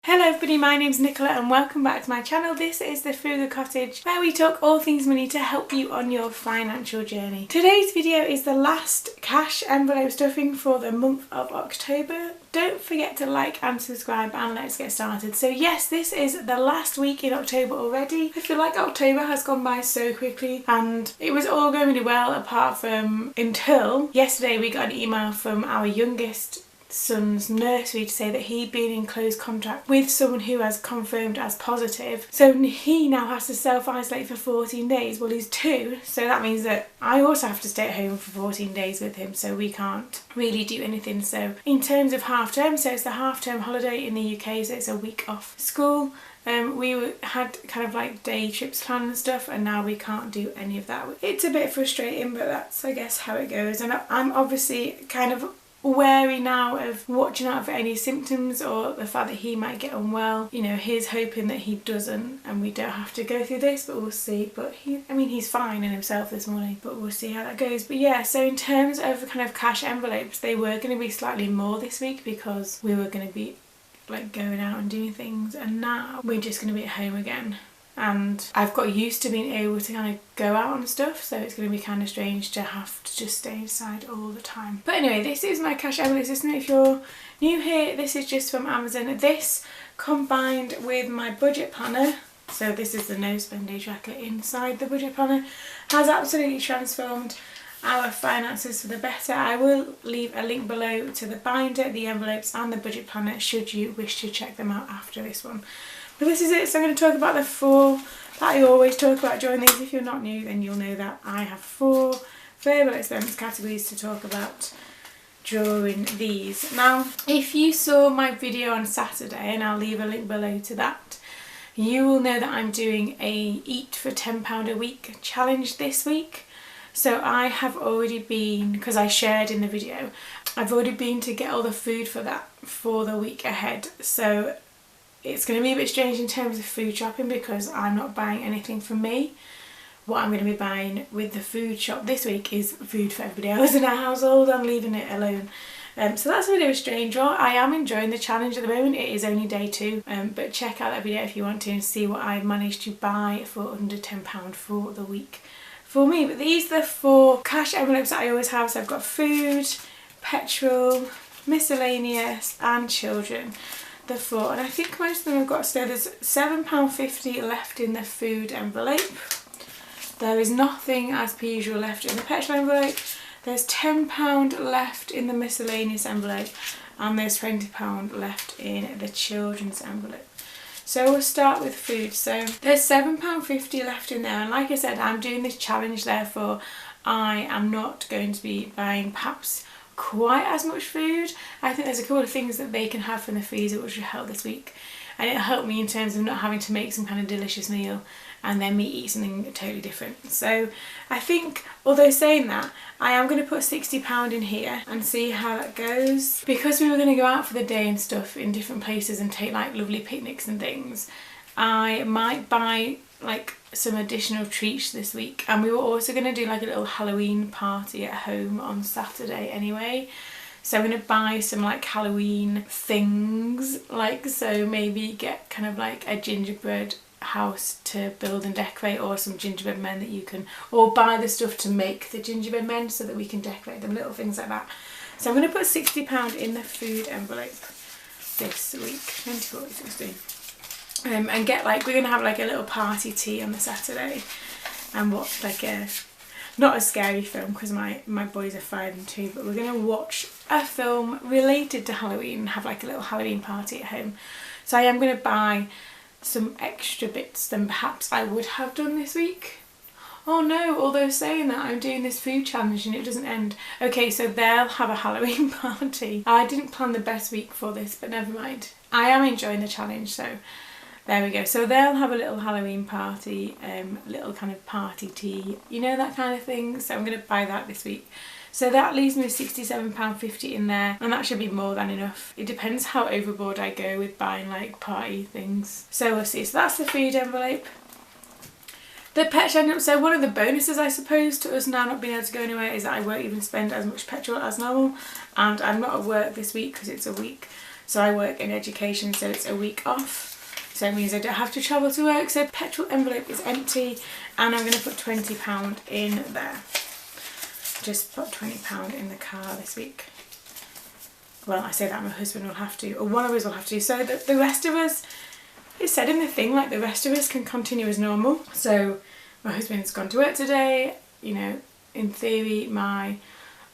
Hello everybody, my name's Nicola and welcome back to my channel. This is the Frugal Cottage, where we talk all things money to help you on your financial journey. Today's video is the last cash envelope stuffing for the month of October. Don't forget to like and subscribe and let's get started. So yes, this is the last week in October already. I feel like October has gone by so quickly and it was all going really well apart from until yesterday we got an email from our youngest son's nursery to say that he'd been in close contact with someone who has confirmed as positive, so he now has to self-isolate for 14 days. Well, he's 2, so that means that I also have to stay at home for 14 days with him, so we can't really do anything. So in terms of half term, so it's the half term holiday in the UK, so it's a week off school. We had kind of like day trips planned and stuff, and now we can't do any of that. It's a bit frustrating, but that's I guess how it goes. And I'm obviously kind of wary now of watching out for any symptoms or the fact that he might get unwell. You know, he's hoping that he doesn't and we don't have to go through this, but we'll see. But he's fine in himself this morning, but we'll see how that goes. But yeah, so in terms of kind of cash envelopes, they were going to be slightly more this week because we were going to be like going out and doing things, and now we're just going to be at home again. And I've got used to being able to kind of go out and stuff, so it's going to be kind of strange to have to just stay inside all the time. But anyway, this is my cash envelope system. If you're new here, this is just from Amazon. This combined with my budget planner, so this is the no spend day tracker inside the budget planner, has absolutely transformed our finances for the better. I will leave a link below to the binder, the envelopes and the budget planner should you wish to check them out after this one. But this is it. So I'm going to talk about the 4 that I always talk about during these. If you're not new, then you'll know that I have 4 variable expense categories to talk about during these. Now, if you saw my video on Saturday, and I'll leave a link below to that, you will know that I'm doing a Eat for £10 a week challenge this week. So I have already been, because I shared in the video, I've already been to get all the food for that for the week ahead. So it's going to be a bit strange in terms of food shopping because I'm not buying anything for me. What I'm going to be buying with the food shop this week is food for everybody else in our household. I'm leaving it alone. So that's a bit of a strange one. I am enjoying the challenge at the moment. It is only day 2, but check out that video if you want to and see what I've managed to buy for under £10 for the week for me. But these are the 4 cash envelopes that I always have. So I've got food, petrol, miscellaneous and children. The 4, and I think most of them have got, so there's £7.50 left in the food envelope. There is nothing as per usual left in the petrol envelope. There's £10 left in the miscellaneous envelope, and there's £20 left in the children's envelope. So we'll start with food. So there's £7.50 left in there, and like I said, I'm doing this challenge, therefore I am not going to be buying perhaps quite as much food. I think there's a couple of things that they can have from the freezer which will help this week, and it'll help me in terms of not having to make some kind of delicious meal and then me eat something totally different. So I think, although saying that, I am going to put £60 in here and see how that goes, because we were going to go out for the day and stuff in different places and take like lovely picnics and things. I might buy like some additional treats this week, and we were also going to do like a little Halloween party at home on Saturday anyway, so I'm going to buy some like Halloween things, like so maybe get kind of like a gingerbread house to build and decorate, or some gingerbread men that you can, or buy the stuff to make the gingerbread men so that we can decorate them, little things like that. So I'm going to put £60 in the food envelope this week, 20/40/16. And get like, we're going to have like a little party tea on the Saturday and watch like a, not a scary film because my boys are 5 and 2, but we're going to watch a film related to Halloween and have like a little Halloween party at home. So I am going to buy some extra bits than perhaps I would have done this week. Oh no, although saying that, I'm doing this food challenge and it doesn't end. Okay, so they'll have a Halloween party. I didn't plan the best week for this, but never mind. I am enjoying the challenge, so there we go. So they'll have a little Halloween party, little kind of party tea, you know, that kind of thing. So I'm going to buy that this week. So that leaves me with £67.50 in there, and that should be more than enough. It depends how overboard I go with buying like party things. So we'll see. So that's the food envelope. The petrol envelope, so one of the bonuses I suppose to us now not being able to go anywhere is that I won't even spend as much petrol as normal, and I'm not at work this week because it's a week. So I work in education, so it's a week off. So it means I don't have to travel to work. So petrol envelope is empty, and I'm going to put £20 in there. Just put £20 in the car this week. Well, I say that my husband will have to, or one of us will have to. So that the rest of us, it said in the thing, like the rest of us can continue as normal. So my husband's gone to work today, you know, in theory my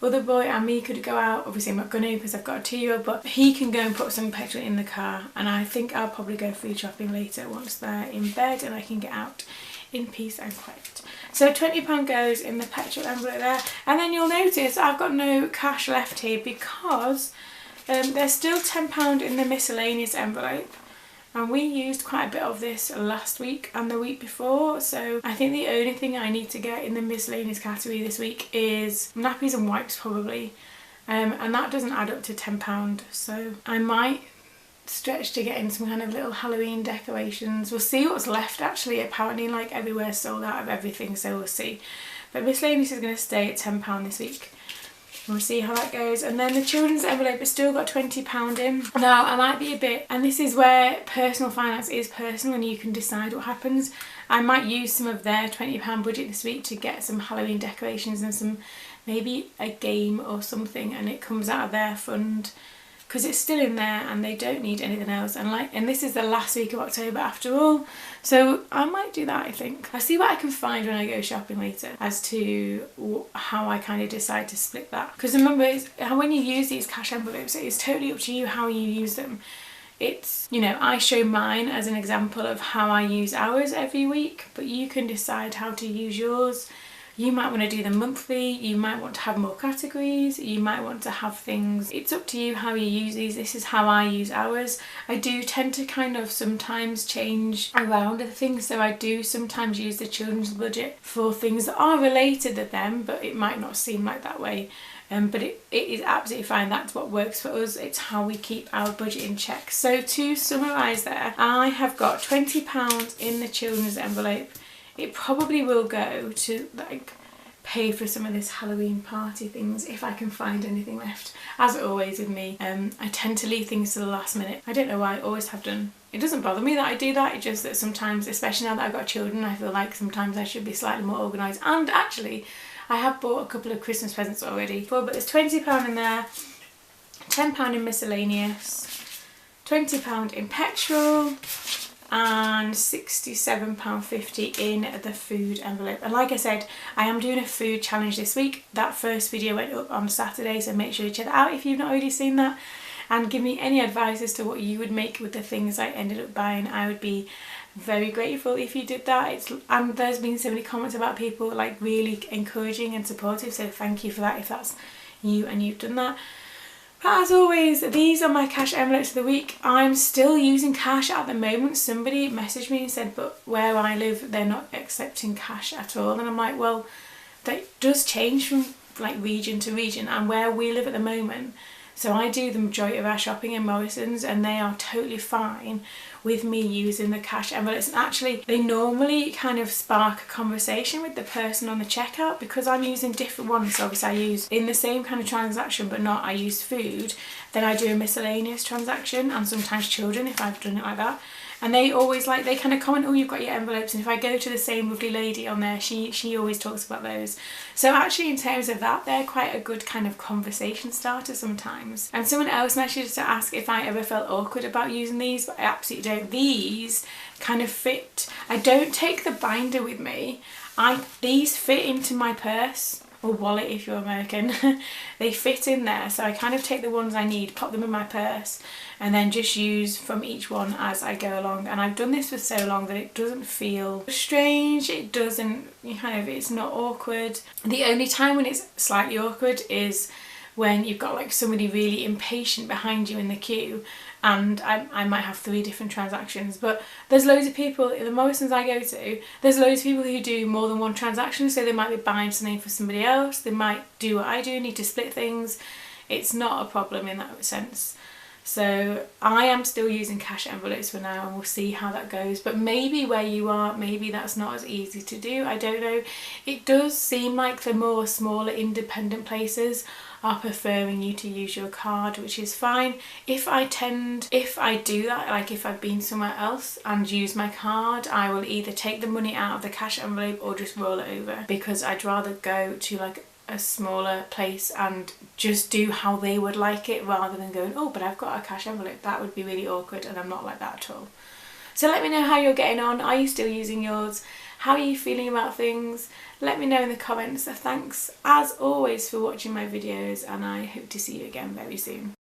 other boy and me could go out. Obviously I'm not going to because I've got a 2-year-old, but he can go and put some petrol in the car, and I think I'll probably go food shopping later once they're in bed and I can get out in peace and quiet. So £20 goes in the petrol envelope there, and then you'll notice I've got no cash left here because there's still £10 in the miscellaneous envelope. And we used quite a bit of this last week and the week before, so I think the only thing I need to get in the miscellaneous category this week is nappies and wipes probably, and that doesn't add up to £10, so I might stretch to get in some kind of little Halloween decorations. We'll see what's left actually. Apparently like everywhere's sold out of everything, so we'll see. But miscellaneous is going to stay at £10 this week. We'll see how that goes. And then the children's envelope has still got £20 in. Now I might be a bit, and this is where personal finance is personal and you can decide what happens. I might use some of their £20 budget this week to get some Halloween decorations and some, maybe a game or something, and it comes out of their fund because it's still in there and they don't need anything else. And this is the last week of October after all, so I might do that. I think I'll see what I can find when I go shopping later as to how I kind of decide to split that, because remember when you use these cash envelopes, it's totally up to you how you use them. It's, you know, I show mine as an example of how I use ours every week, but you can decide how to use yours. You might want to do them monthly, you might want to have more categories, you might want to have things. It's up to you how you use these. This is how I use ours. I do tend to kind of sometimes change around the things, so I do sometimes use the children's budget for things that are related to them, but it might not seem like that way. But it is absolutely fine. That's what works for us. It's how we keep our budget in check. So to summarise there, I have got £20 in the children's envelope. It probably will go to like pay for some of this Halloween party things if I can find anything left. As always with me, I tend to leave things to the last minute. I don't know why, I always have done. It doesn't bother me that I do that, it's just that sometimes, especially now that I've got children, I feel like sometimes I should be slightly more organised. And actually, I have bought a couple of Christmas presents already. But there's £20 in there, £10 in miscellaneous, £20 in petrol, and £67.50 in the food envelope. And like I said, I am doing a food challenge this week. That first video went up on Saturday, so make sure you check that out if you've not already seen that, and give me any advice as to what you would make with the things I ended up buying. I would be very grateful if you did that. And there's been so many comments about people like really encouraging and supportive, so thank you for that if that's you and you've done that. But as always, these are my cash envelopes of the week. I'm still using cash at the moment. Somebody messaged me and said, but where I live, they're not accepting cash at all. And I'm like, well, that does change from like region to region, and where we live at the moment. So I do the majority of our shopping in Morrison's, and they are totally fine with me using the cash envelopes. And actually they normally kind of spark a conversation with the person on the checkout, because I'm using different ones. So obviously I use in the same kind of transaction but not, I use food, then I do a miscellaneous transaction, and sometimes children if I've done it like that. And they always like, they kind of comment, oh, you've got your envelopes. And if I go to the same lovely lady on there, she always talks about those. So actually in terms of that, they're quite a good kind of conversation starter sometimes. And someone else messaged to ask if I ever felt awkward about using these, but I absolutely don't. These kind of fit. I don't take the binder with me. These fit into my purse. Or wallet if you're American. They fit in there, so I kind of take the ones I need, pop them in my purse, and then just use from each one as I go along. And I've done this for so long that it doesn't feel strange, it doesn't, it's not awkward. The only time when it's slightly awkward is when you've got like somebody really impatient behind you in the queue, and I might have 3 different transactions. But there's loads of people in the Morrison's I go to, there's loads of people who do more than one transaction, so they might be buying something for somebody else, they might do what I do, need to split things. It's not a problem in that sense. So I am still using cash envelopes for now, and we'll see how that goes. But maybe where you are, maybe that's not as easy to do, I don't know. It does seem like the more smaller independent places are preferring you to use your card, which is fine. If I do that, like if I've been somewhere else and use my card, I will either take the money out of the cash envelope or just roll it over, because I'd rather go to like a smaller place and just do how they would like it, rather than going, oh, but I've got a cash envelope. That would be really awkward, and I'm not like that at all. So let me know how you're getting on. Are you still using yours? How are you feeling about things? Let me know in the comments. Thanks as always for watching my videos, and I hope to see you again very soon.